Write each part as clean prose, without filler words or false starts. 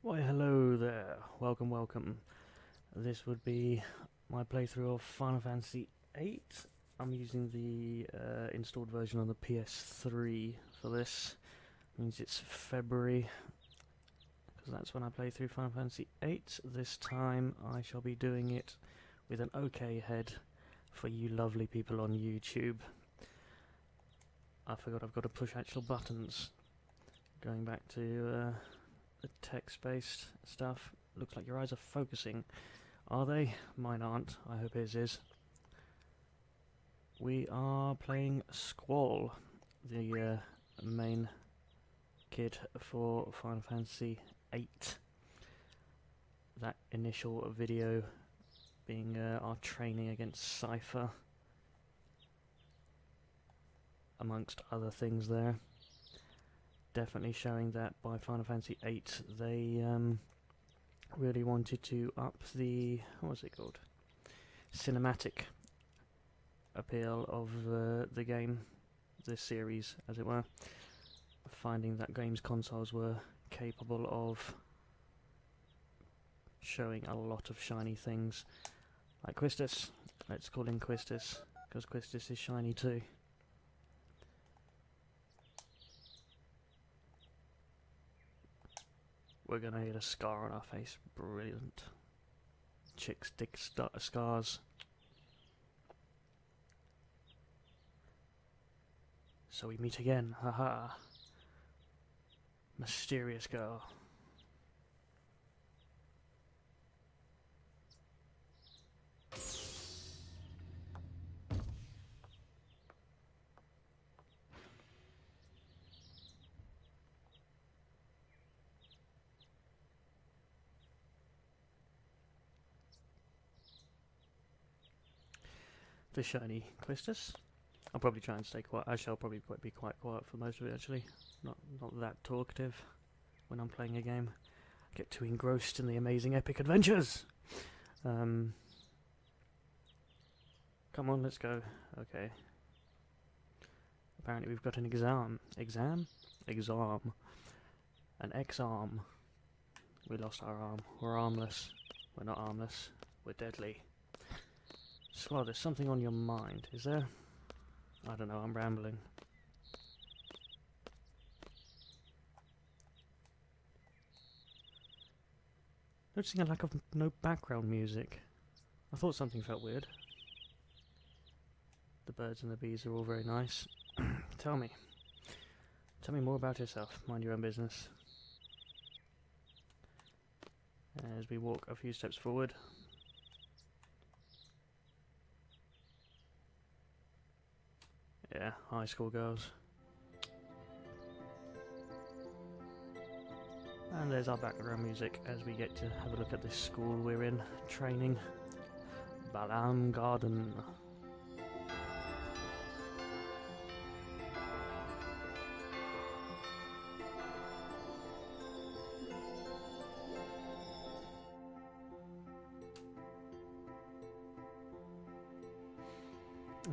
Why hello there, welcome. This would be my playthrough of Final Fantasy VIII. I'm using the installed version on the PS3 for this. Means it's February, because that's when I play through Final Fantasy VIII. This time I shall be doing it with an OK head for you lovely people on YouTube. I forgot I've got to push actual buttons. Going back to the text-based stuff. Looks like your eyes are focusing. Are they? Mine aren't. I hope his is. We are playing Squall, the main kid for Final Fantasy VIII. That initial video being our training against Cypher, amongst other things there. Definitely showing that by Final Fantasy VIII they really wanted to up the, what was it called? Cinematic appeal of the game, this series as it were. Finding that games consoles were capable of showing a lot of shiny things. Like Quistis. Let's call him Quistis, because Quistis is shiny too. We're gonna get a scar on our face. Brilliant. Chicks dig scars. So we meet again. Haha. Mysterious girl. The shiny Quistis. I'll probably try and stay quiet. I shall probably be quite quiet for most of it actually. Not that talkative when I'm playing a game. I get too engrossed in the amazing epic adventures. Come on, let's go. Okay. Apparently we've got an exam. Exam? An X-arm. We lost our arm. We're armless. We're not armless. We're deadly. Squall, there's something on your mind, is there? I don't know, I'm rambling. Noticing a lack of no background music. I thought something felt weird. The birds and the bees are all very nice. Tell me more about yourself. Mind your own business. As we walk a few steps forward. Yeah, high school girls. And there's our background music as we get to have a look at this school we're in, training. Balam Garden.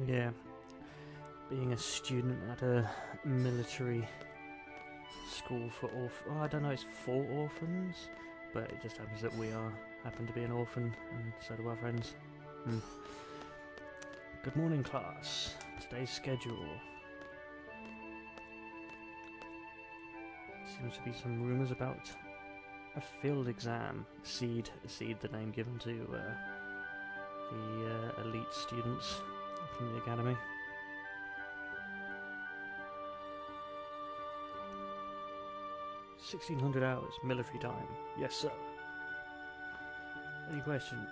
Yeah. Being a student at a military school for I don't know, it's for orphans, but it just happens that we happen to be an orphan, and so do our friends. Good morning, class. Today's schedule. Seems to be some rumours about a field exam. SeeD, the name given to the elite students from the academy. 1600 hours, military time. Yes, sir. Any questions?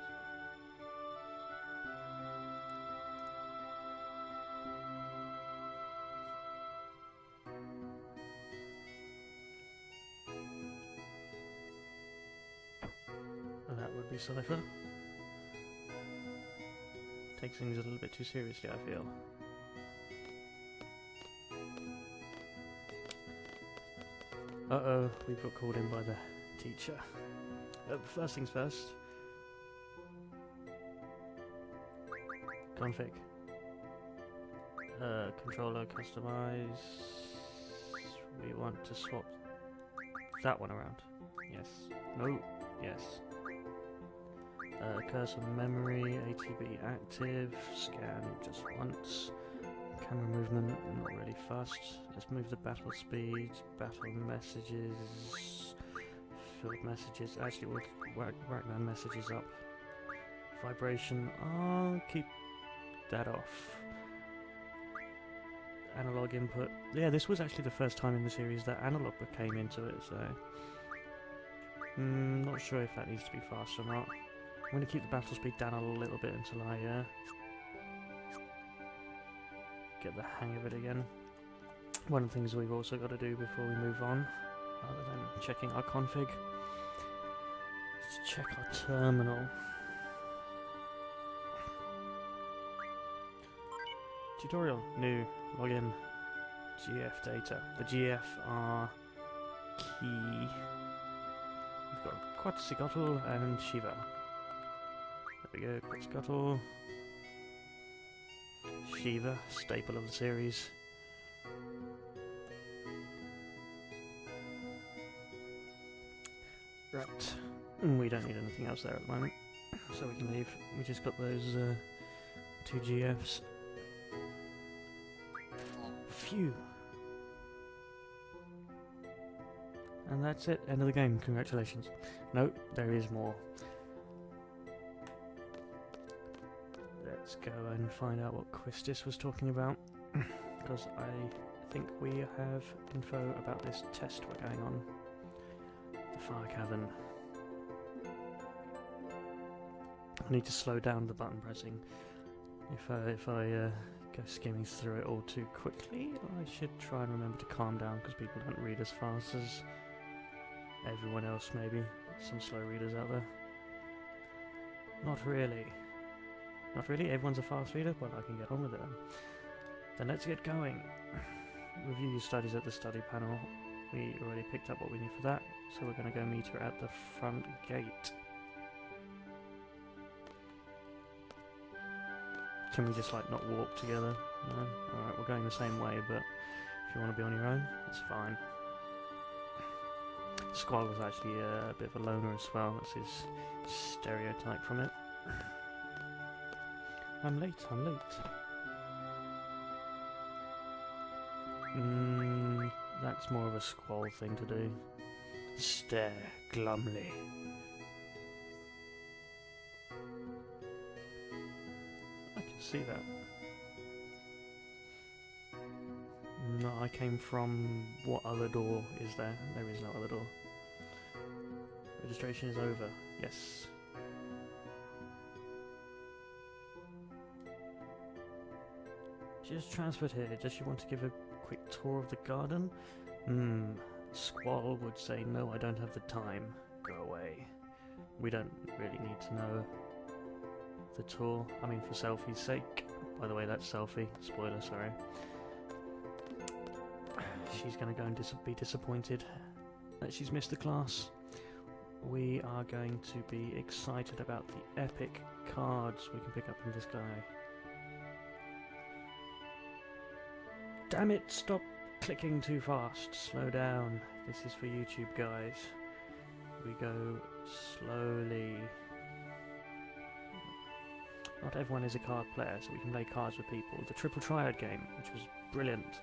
That would be Cypher. Takes things a little bit too seriously, I feel. Uh-oh, we got called in by the teacher. First things first. Config. Controller customize. We want to swap that one around. Yes. No. Yes. Curse on memory, ATB active, scan just once. Camera movement, not really fast. Let's move the battle speed, battle messages, field messages. Actually, we'll whack their messages up. Vibration, I'll keep that off. Analog input. Yeah, this was actually the first time in the series that analog came into it, so... not sure if that needs to be fast or not. I'm going to keep the battle speed down a little bit until I get the hang of it again. One of the things we've also got to do before we move on, other than checking our config, is to check our terminal. Tutorial, new, login, GF data. The GF are key. We've got Quetzalcoatl and Shiva. There we go, Quetzalcoatl. Shiva, staple of the series. Right, we don't need anything else there at the moment, so we can leave. We just got those 2 GFs. Phew. And that's it, end of the game, congratulations. No, there is more. Let's go and find out what Quistis was talking about, because I think we have info about this test we're going on. The Fire Cavern. I need to slow down the button pressing. If I go skimming through it all too quickly, I should try and remember to calm down, because people don't read as fast as everyone else, maybe. Some slow readers out there. Not really. Not really? Everyone's a fast reader? Well, I can get on with it then. Let's get going. Review your studies at the study panel. We already picked up what we need for that, so we're going to go meet her at the front gate. Can we just, like, not walk together? No? Alright, we're going the same way, but if you want to be on your own, that's fine. Squall was actually a bit of a loner as well. That's his stereotype from it. I'm late. That's more of a Squall thing to do. Stare glumly. I can see that. No, I came from... what other door is there? There is no other door. Registration is over. Yes. Just transferred here. Does she want to give a quick tour of the garden? Squall would say, no, I don't have the time. Go away. We don't really need to know the tour. I mean, for selfie's sake. By the way, that's selfie. Spoiler, sorry. She's going to go and be disappointed that she's missed the class. We are going to be excited about the epic cards we can pick up from this guy. Damn it, stop clicking too fast. Slow down. This is for YouTube, guys. We go slowly. Not everyone is a card player, so we can play cards with people. The Triple Triad game, which was brilliant.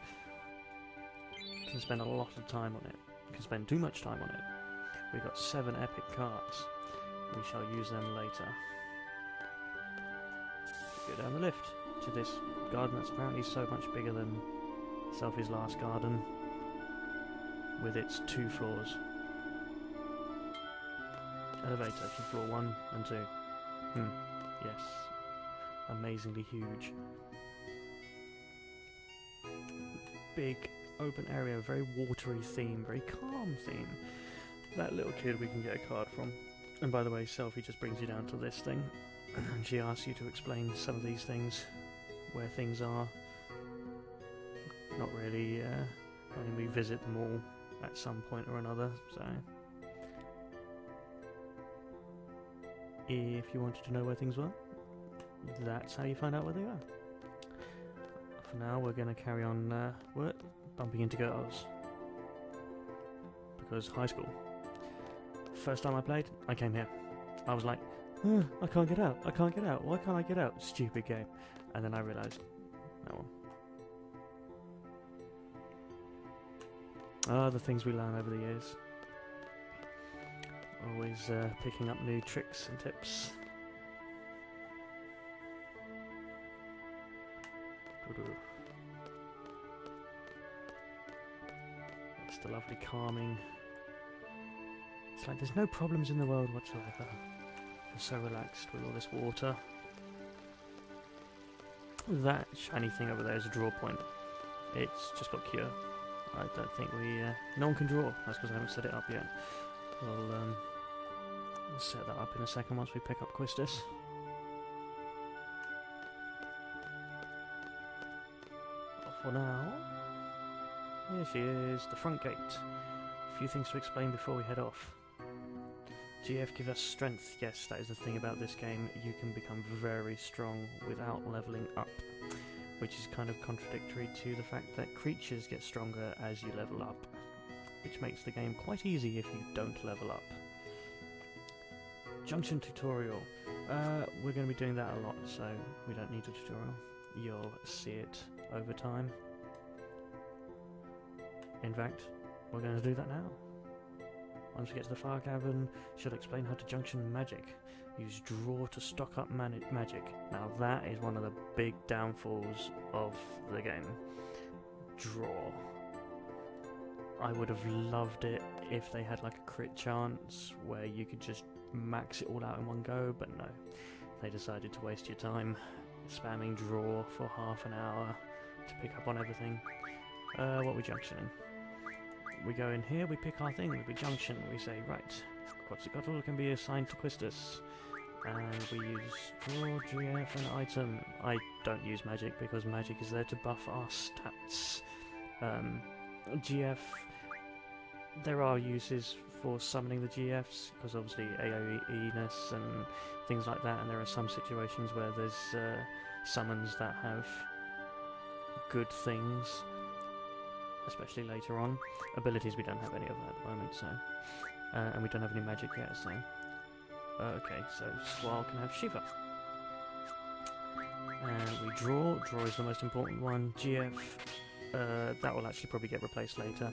You can spend a lot of time on it. You can spend too much time on it. We've got 7 epic cards. We shall use them later. Go down the lift to this garden that's apparently so much bigger than Selfie's last garden, with its 2 floors. Elevator to floor 1 and 2. Yes. Amazingly huge. Big open area, very watery theme, very calm theme. That little kid we can get a card from. And by the way, Selfie just brings you down to this thing, and she asks you to explain some of these things, where things are. Not really, I mean, we visit them all at some point or another, so... If you wanted to know where things were, that's how you find out where they are. For now, we're going to carry on bumping into girls. Because high school. first time I played, I came here. I was like, I can't get out, why can't I get out? Stupid game. And then I realised, no one. The things we learn over the years. Always picking up new tricks and tips. It's the lovely calming. It's like there's no problems in the world whatsoever. You're so relaxed with all this water. That shiny thing over there is a draw point. It's just got cure. I don't think we... no one can draw. That's because I haven't set it up yet. We'll set that up in a second once we pick up Quistis. For now, here she is, the front gate. A few things to explain before we head off. GF give us strength. Yes, that is the thing about this game. You can become very strong without leveling up, which is kind of contradictory to the fact that creatures get stronger as you level up, which makes the game quite easy if you don't level up. Junction tutorial. We're going to be doing that a lot, so we don't need a tutorial. You'll see it over time. In fact, we're going to do that now. Once we get to the fire cavern, she'll explain how to junction magic. Use draw to stock up magic. Now that is one of the big downfalls of the game. Draw. I would have loved it if they had like a crit chance where you could just max it all out in one go, but no. They decided to waste your time spamming draw for half an hour to pick up on everything. What are we junctioning? We go in here, we pick our thing, we junction, we say, right, Quetzalcoatl can be assigned to Quistis. And we use draw, GF, and item. I don't use magic because magic is there to buff our stats. GF, there are uses for summoning the GFs, because obviously AoE-ness and things like that, and there are some situations where there's summons that have good things, especially later on. Abilities, we don't have any of that at the moment, so... and we don't have any magic yet, so... okay, so Squall can have Shiva. And we draw. Draw is the most important one. GF, that will actually probably get replaced later.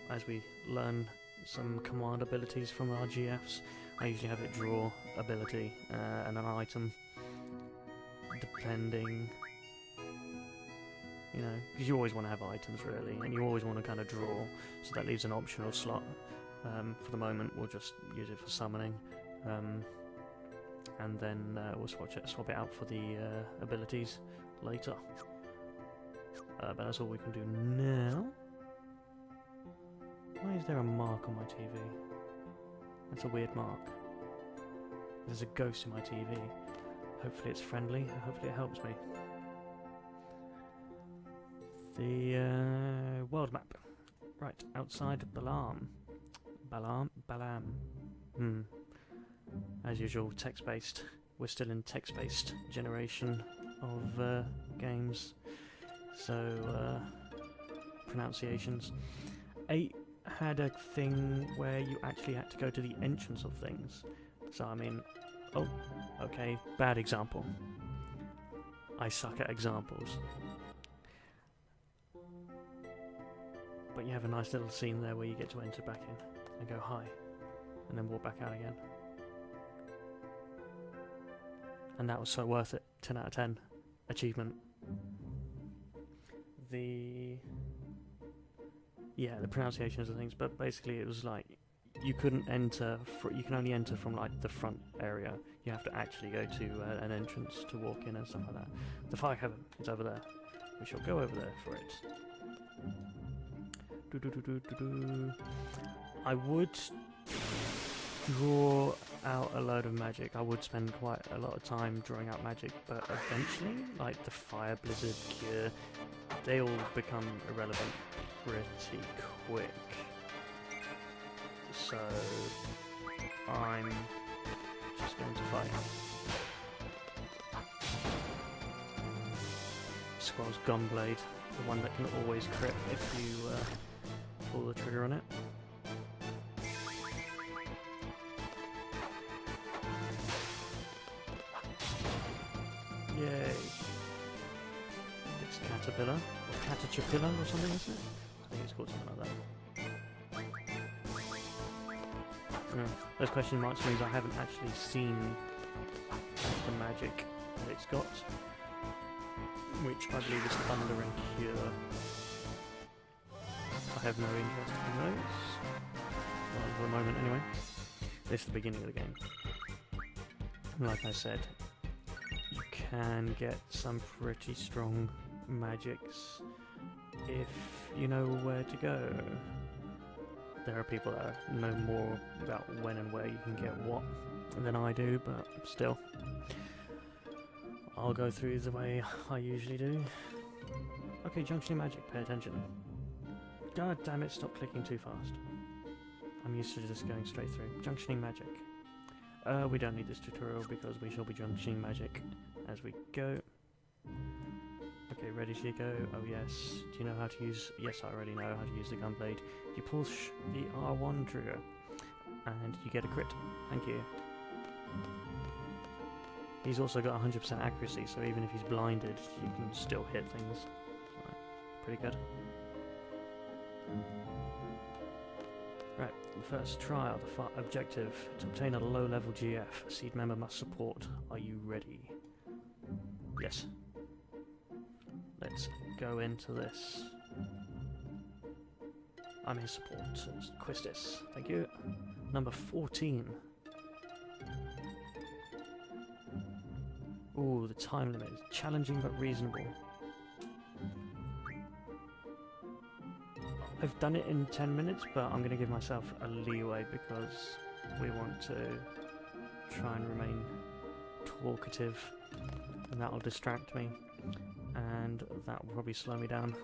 As we learn some command abilities from our GFs, I usually have it draw ability and an item, depending... You know, because you always want to have items really, and you always want to kind of draw, so that leaves an optional slot. For the moment, we'll just use it for summoning, and then we'll swap it out for the abilities later. But that's all we can do now. Why is there a mark on my TV? That's a weird mark. There's a ghost in my TV. Hopefully it's friendly, hopefully it helps me. The world map. Right, outside Balam. Balam. As usual, text-based. We're still in text-based generation of games. So, pronunciations. 8 had a thing where you actually had to go to the entrance of things. So, I mean... Oh, okay, bad example. I suck at examples. But you have a nice little scene there where you get to enter back in and go hi, and then walk back out again. And that was so worth it. 10 out of 10. Achievement. The pronunciations and things, but basically it was like you couldn't enter. You can only enter from like the front area. You have to actually go to an entrance to walk in and stuff like that. The fire cavern is over there. We shall go over there for it. I would draw out a load of magic. I would spend quite a lot of time drawing out magic, but eventually, like the fire, blizzard, cure, they all become irrelevant pretty quick. So I'm just going to fight. Squall's Gunblade, the one that can always crit if you pull the trigger on it. caterpillar, or caterpillar or something, isn't it? I think it's called something like that. Those question marks means I haven't actually seen the magic that it's got, which I believe is Thunder and Cure. I have no interest in those, not for the moment anyway. This is the beginning of the game. Like I said, you can get some pretty strong magics if you know where to go. There are people that know more about when and where you can get what than I do, but still. I'll go through the way I usually do. Okay, junctioning magic, pay attention. God damn it, stop clicking too fast. I'm used to just going straight through. Junctioning magic. We don't need this tutorial because we shall be junctioning magic as we go. Okay, ready to go. Oh yes. Do you know how to use... Yes, I already know how to use the gunblade. You push the R1 trigger and you get a crit. Thank you. He's also got 100% accuracy, so even if he's blinded, you can still hit things. Right, pretty good. Right, the first trial, the objective, to obtain a low-level GF, a SeeD member must support. Are you ready? Yes. Let's go into this. I'm his support. Quistis, thank you. Number 14. Ooh, the time limit is challenging but reasonable. I've done it in 10 minutes, but I'm going to give myself a leeway because we want to try and remain talkative, and that'll distract me, and that will probably slow me down.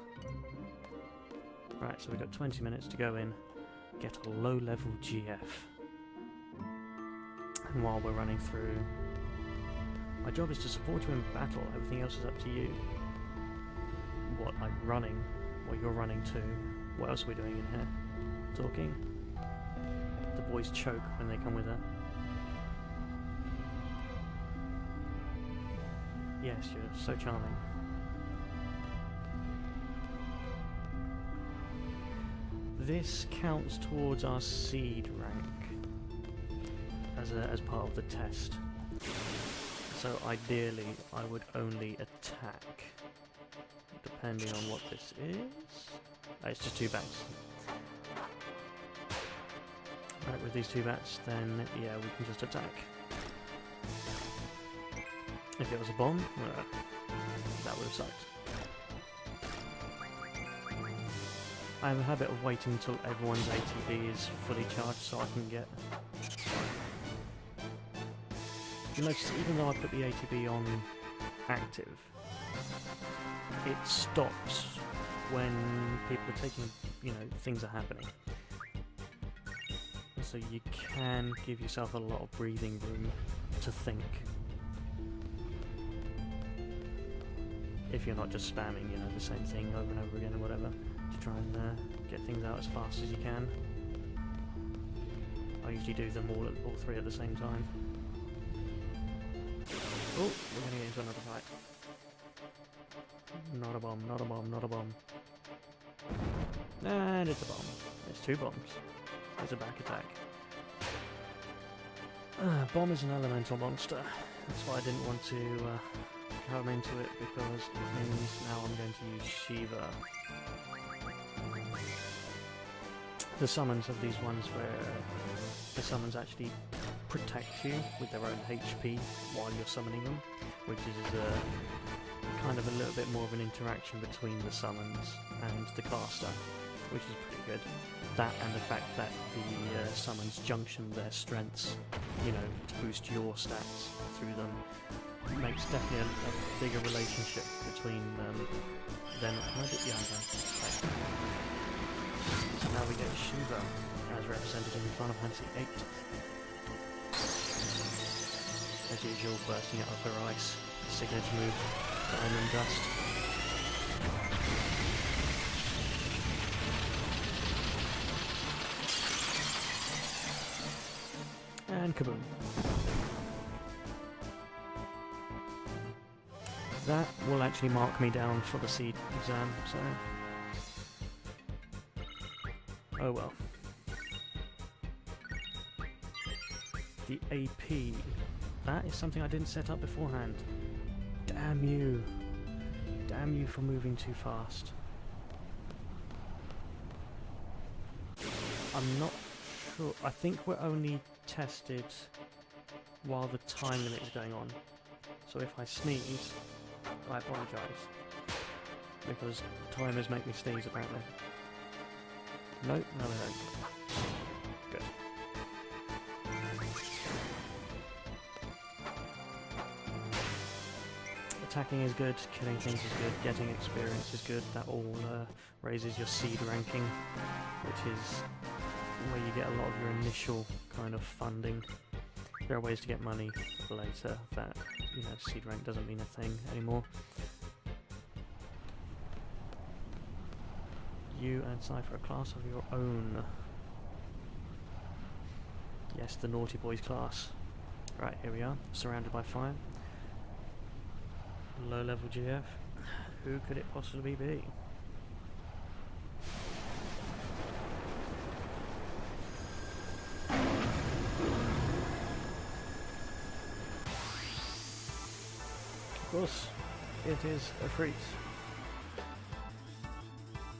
Right, so we've got 20 minutes to go in, get a low-level GF. And while we're running through, my job is to support you in battle, everything else is up to you. What, like running? What you're running to? What else are we doing in here? Talking? The boys choke when they come with her. Yes, you're so charming. This counts towards our SeeD rank as part of the test. So ideally, I would only attack, depending on what this is. Oh, it's just 2 bats. Right, with these 2 bats, then yeah, we can just attack. If it was a bomb, that would have sucked. I have a habit of waiting until everyone's ATB is fully charged so I can get... You notice, even though I put the ATB on active, it stops when people are taking, things are happening. So you can give yourself a lot of breathing room to think. If you're not just spamming, the same thing over and over again or whatever, to try and get things out as fast as you can. I usually do them all 3 at the same time. Oh, we're going to get into another fight. Not a bomb, not a bomb, not a bomb. And it's a bomb. It's 2 bombs. It's a back attack. Bomb is an elemental monster. That's why I didn't want to come into it, because it means now I'm going to use Shiva. The summons of these ones where the summons actually protect you with their own HP while you're summoning them, which is kind of a little bit more of an interaction between the summons and the caster, which is pretty good. That and the fact that the summons junction their strengths, to boost your stats through them, makes definitely a bigger relationship between them. Can I do? Yeah, I'm done. Right. So now we get Shiva, as represented in Final Fantasy VIII. As usual, bursting out of her ice. Signature move, Diamond Dust. And kaboom. That will actually mark me down for the SeeD exam, so... Oh well. The AP. That is something I didn't set up beforehand. Damn you. Damn you for moving too fast. I'm not sure. I think we're only tested while the time limit is going on. So if I sneeze, I apologise. Because timers make me sneeze apparently. Nope, no they don't. Good. Attacking is good, killing things is good, getting experience is good. That all raises your SeeD ranking, which is where you get a lot of your initial kind of funding. There are ways to get money later that, you know, SeeD rank doesn't mean a thing anymore. You and Cypher a class of your own. Yes, the Naughty Boys class. Right, here we are, surrounded by fire. Low level GF. Who could it possibly be? Of course, it is a Freeze.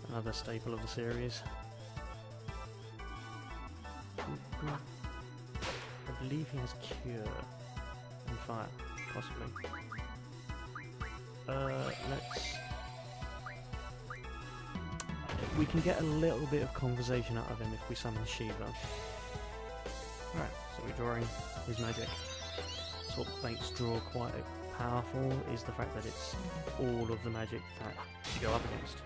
Another staple of the series. I believe he has Cure and Fire, possibly. Let's... We can get a little bit of conversation out of him if we summon Shiva. Right, so we're drawing his magic. So what makes draw quite powerful is the fact that it's all of the magic that you go up against.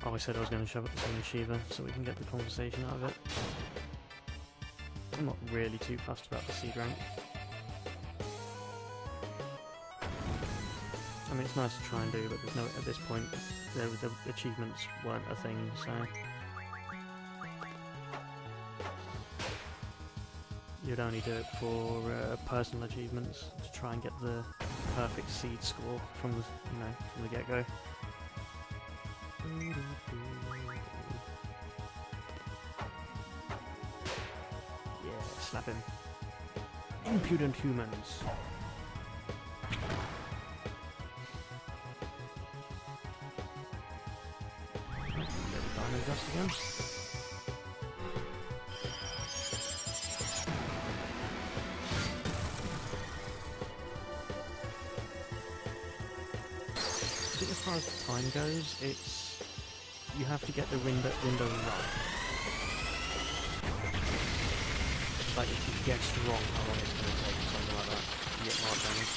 Oh, I said I was going to shove it to summon Shiva so we can get the conversation out of it. I'm not really too fussed about the SeeD rank. I mean, it's nice to try and do, but there's no, at this point, the achievements weren't a thing, so... You'd only do it for personal achievements, to try and get the perfect SeeD score from the, you know, from the get-go. Slap him. Impudent humans. Diamond dust again. I think as far as the time goes, it's... You have to get the window right. Like if you guess wrong how long it's going to take or something like that, you get more damage.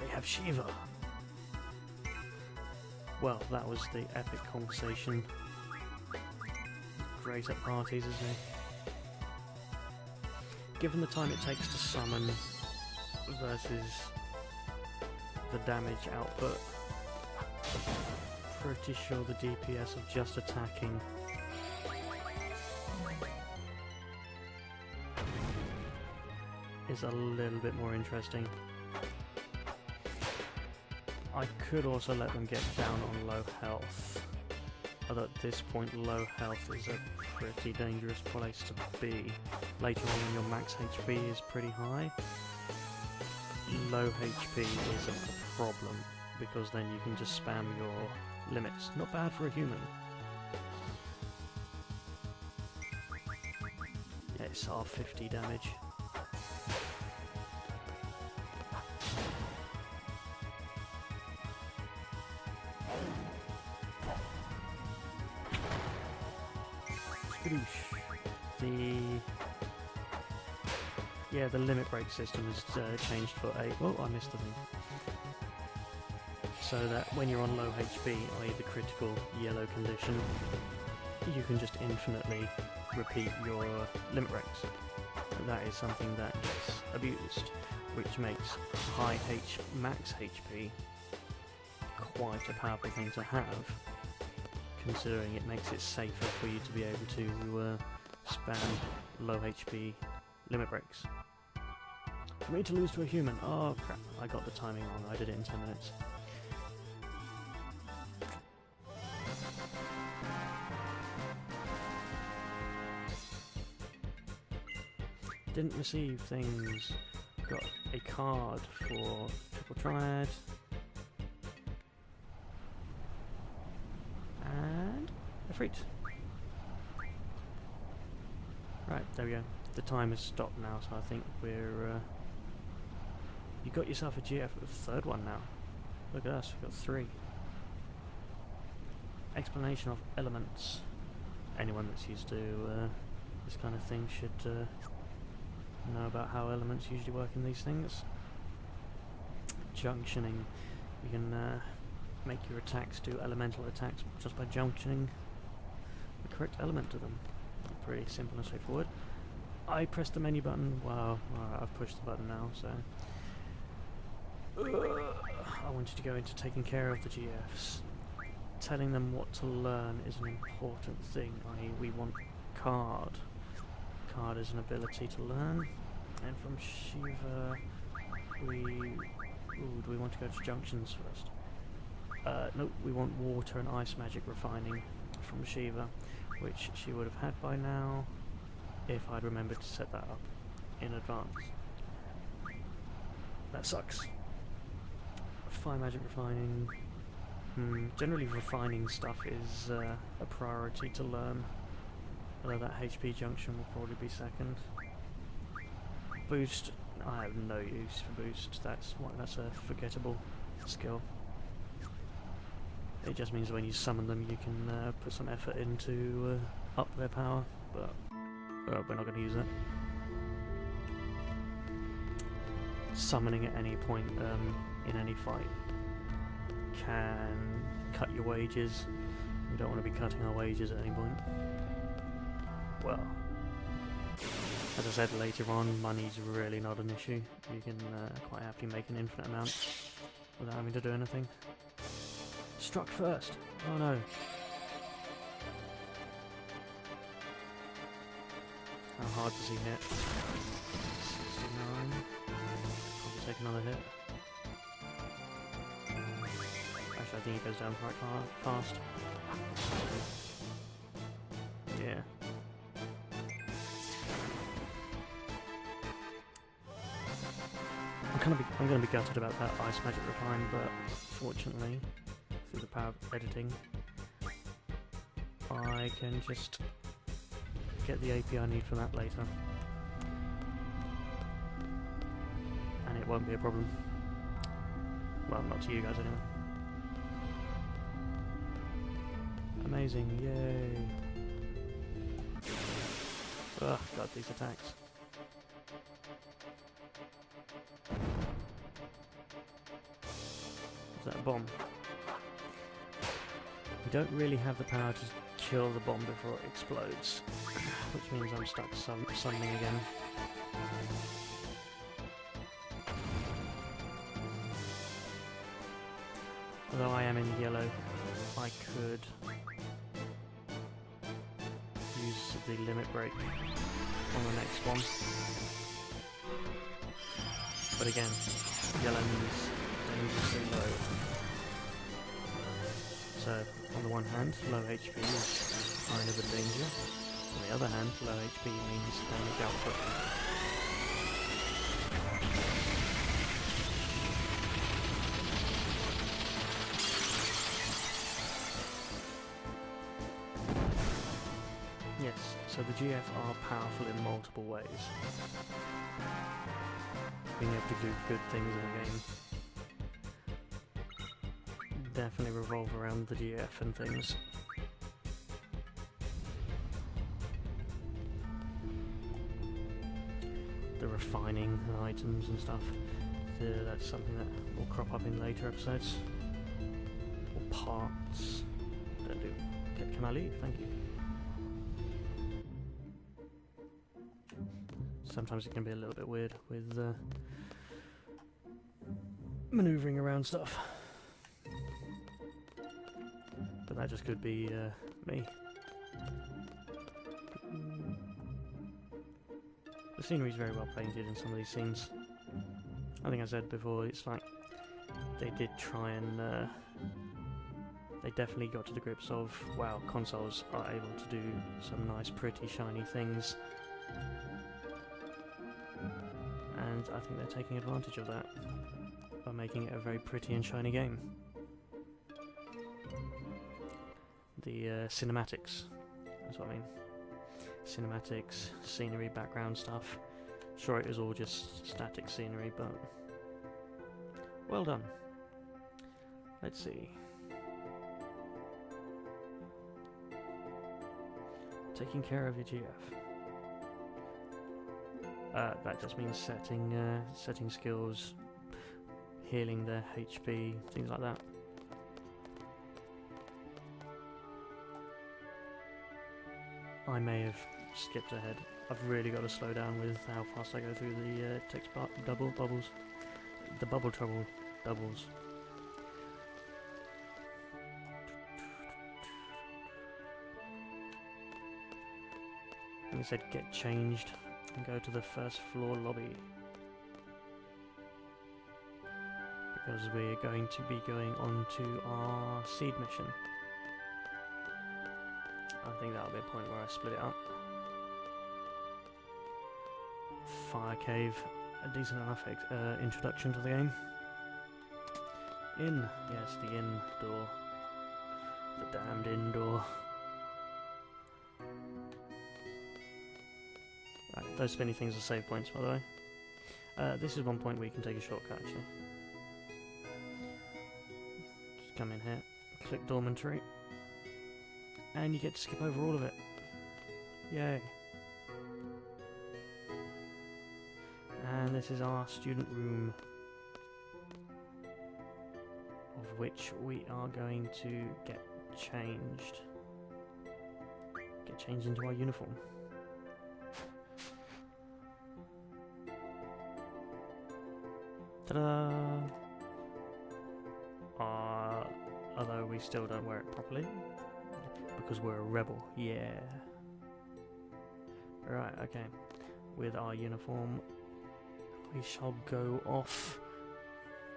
They have Shiva! Well, that was the epic conversation. Great at parties, isn't he? Given the time it takes to summon versus the damage output, pretty sure the DPS of just attacking is a little bit more interesting. I could also let them get down on low health, although at this point low health is a pretty dangerous place to be. Later on when your max HP is pretty high, low HP isn't a problem, because then you can just spam your limits. Not bad for a human. Yes, R50 damage. The limit break system is changed for a... Oh, I missed the thing. So that when you're on low HP, i.e. the critical yellow condition, you can just infinitely repeat your limit breaks. And that is something that gets abused, which makes high max HP quite a powerful thing to have, considering it makes it safer for you to be able to spam low HP limit breaks. For me to lose to a human, oh crap, I got the timing wrong, I did it in 10 minutes. Didn't receive things, got a card for triple triad, and a fruit. Right, there we go. The time has stopped now, so I think we're... you got yourself a GF with a third one now. Look at us, we've got 3. Explanation of elements. Anyone that's used to this kind of thing should know about how elements usually work in these things. Junctioning. You can make your attacks do elemental attacks just by junctioning the correct element to them. Pretty simple and straightforward. I pressed the menu button. Wow, alright, I've pushed the button now, so... I wanted to go into taking care of the GFs. Telling them what to learn is an important thing, i.e. we want card. Card is an ability to learn. And from Shiva, do we want to go to junctions first? Nope, we want water and ice magic refining from Shiva, which she would have had by now if I'd remembered to set that up in advance. That sucks. Fire magic refining. Generally refining stuff is a priority to learn, although that HP junction will probably be second. Boost, I have no use for boost, that's a forgettable skill. It just means when you summon them you can put some effort into up their power, but we're not going to use that. Summoning at any point in any fight can cut your wages. We don't want to be cutting our wages at any point. Well, as I said later on, money's really not an issue. You can quite happily make an infinite amount without having to do anything. Struck first. Oh no. How hard does he hit? 69. Probably take another hit. Actually, I think he goes down quite fast. Yeah. I'm gonna be gutted about that ice magic refine, but fortunately, through the power of editing, I can just get the AP I need for that later, and it won't be a problem. Well, not to you guys anyway. Amazing, yay! Ugh, got these attacks. Is that a bomb? You don't really have the power to kill the bomb before it explodes, which means I'm stuck summoning again. Although I am in yellow, I could use the limit break on the next one. But again, yellow means dangerously low. So, on the one hand, low HP is kind of a danger. On the other hand, low HP means damage output. Yes, so the GF are powerful in multiple ways. Being able to do good things in the game definitely revolve around the GF and things. The refining items and stuff, that's something that will crop up in later episodes. Or parts. Don't do. Can I leave? Thank you. Sometimes it can be a little bit weird with manoeuvring around stuff. But but that just could be me. The scenery is very well painted in some of these scenes. I think I said before, it's like they did try and they definitely got to the grips of, wow, consoles are able to do some nice pretty shiny things, and I think they're taking advantage of that by making it a very pretty and shiny game. The cinematics, that's what I mean. Cinematics, scenery, background stuff. Sure, it was all just static scenery, but well done. Let's see. Taking care of your GF. That just means setting skills, healing their HP, things like that. I may have skipped ahead. I've really got to slow down with how fast I go through the text bubbles. The bubble trouble doubles. I think it said get changed and go to the first floor lobby. Because we're going to be going on to our SeeD mission. I think that'll be a point where I split it up. Fire cave, a decent enough introduction to the game. Inn, yes, the inn door. The damned inn door. Right, those spinny things are save points, by the way. This is one point where you can take a shortcut, actually. Just come in here, click dormitory, and you get to skip over all of it. Yay. And this is our student room, of which we are going to get changed. Get changed into our uniform. Ta-da! Although we still don't wear it properly, because we're a rebel, yeah. Right, okay. With our uniform, we shall go off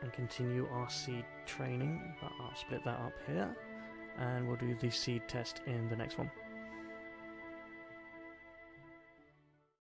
and continue our SeeD training, but I'll split that up here, and we'll do the SeeD test in the next one.